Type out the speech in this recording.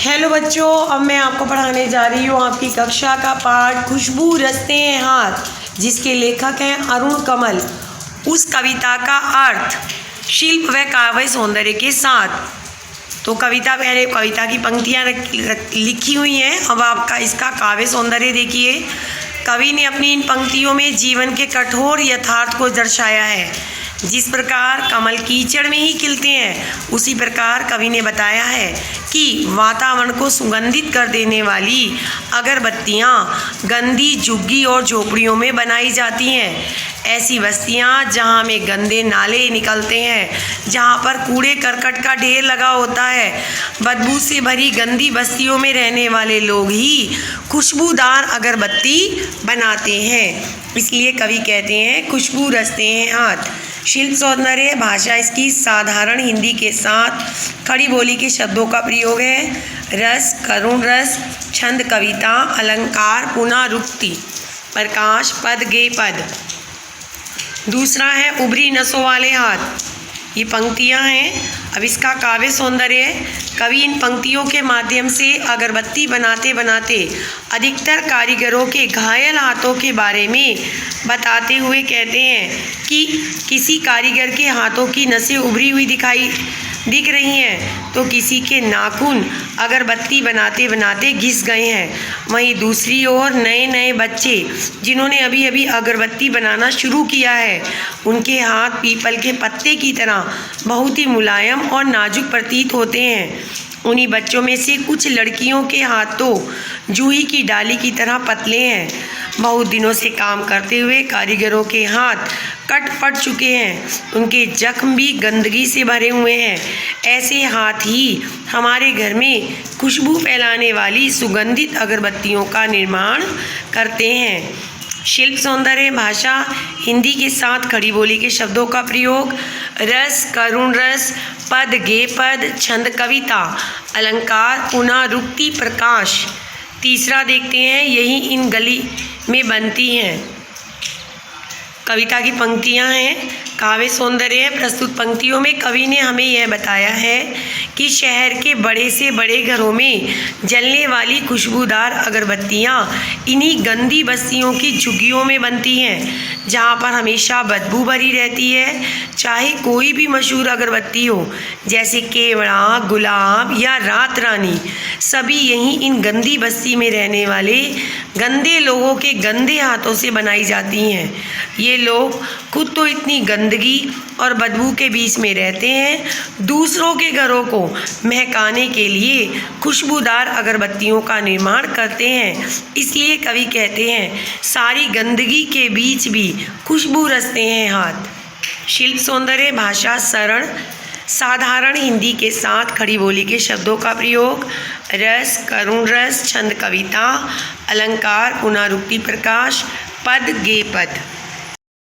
Hello बच्चों, अब मैं आपको पढ़ाने जा रही हूँ आपकी कक्षा का पाठ खुशबू रचते हैं हाथ, जिसके लेखक हैं अरुण कमल। उस कविता का अर्थ शिल्प व काव्य सौंदर्य के साथ। तो कविता पहले कविता की पंक्तियाँ लिखी हुई हैं, अब आपका इसका काव्य सौंदर्य देखिए। कवि ने अपनी इन पंक्तियों में जीवन के कठोर यथार्थ को दर्शाया है। जिस प्रकार कमल कीचड़ में ही खिलते हैं, उसी प्रकार कवि ने बताया है कि वातावरण को सुगंधित कर देने वाली अगरबत्तियाँ गंदी झुग्गी और झोपड़ियों में बनाई जाती हैं। ऐसी बस्तियाँ जहाँ में गंदे नाले निकलते हैं, जहाँ पर कूड़े करकट का ढेर लगा होता है, बदबू से भरी गंदी बस्तियों में रहने वाले लोग ही खुशबूदार अगरबत्ती बनाते हैं। इसलिए कवि कहते हैं खुशबू रचते हैं हाथ। शिल्प सौंदर्य भाषा इसकी साधारण हिंदी के साथ खड़ी बोली के शब्दों का प्रयोग है। रस, करुण रस, छंद, कविता, अलंकार, पुनरुक्ति, प्रकाश, पद, गे पद। दूसरा है उभरी नसों वाले हाथ। ये पंक्तियाँ हैं। अब इसका काव्य सौंदर्य, कवि इन पंक्तियों के माध्यम से अगरबत्ती बनाते बनाते अधिकतर कारीगरों के घायल हाथों के बारे में बताते हुए कहते हैं कि किसी कारीगर के हाथों की नसें उभरी हुई दिख रही हैं, तो किसी के नाखून अगरबत्ती बनाते बनाते घिस गए हैं। वहीं दूसरी ओर नए नए बच्चे जिन्होंने अभी अभी अगरबत्ती बनाना शुरू किया है, उनके हाथ पीपल के पत्ते की तरह बहुत ही मुलायम और नाजुक प्रतीत होते हैं। उन्हीं बच्चों में से कुछ लड़कियों के हाथ तो जूही की डाली की तरह पतले हैं। बहुत दिनों से काम करते हुए कारीगरों के हाथ कट फट चुके हैं, उनके जख्म भी गंदगी से भरे हुए हैं। ऐसे हाथ ही हमारे घर में खुशबू फैलाने वाली सुगंधित अगरबत्तियों का निर्माण करते हैं। शिल्प सौंदर्य भाषा हिंदी के साथ खड़ी बोली के शब्दों का प्रयोग। रस, करुण रस, पद, गे पद, छंद, कविता, अलंकार, पुनरुक्ति, प्रकाश। तीसरा देखते हैं, यही इन गली में बनती हैं। कविता की पंक्तियाँ हैं। काव्य सौंदर्य प्रस्तुत पंक्तियों में कवि ने हमें यह बताया है कि शहर के बड़े से बड़े घरों में जलने वाली खुशबूदार अगरबत्तियाँ इन्हीं गंदी बस्तियों की झुग्गियों में बनती हैं, जहाँ पर हमेशा बदबू भरी रहती है। चाहे कोई भी मशहूर अगरबत्ती हो, जैसे केवड़ा, गुलाब या रात रानी, सभी यहीं इन गंदी बस्ती में रहने वाले गंदे लोगों के गंदे हाथों से बनाई जाती हैं। ये लोग खुद तो इतनी गंदगी और बदबू के बीच में रहते हैं, दूसरों के घरों को महकाने के लिए खुशबूदार अगरबत्तियों का निर्माण करते हैं। इसलिए कवि कहते हैं सारी गंदगी के बीच भी खुशबू रचते हैं हाथ। शिल्प सौंदर्य भाषा सरल साधारण हिंदी के साथ खड़ी बोली के शब्दों का प्रयोग। रस, करुण रस, छंद, कविता, अलंकार, पुनरुक्ति, प्रकाश, पद, गे पद।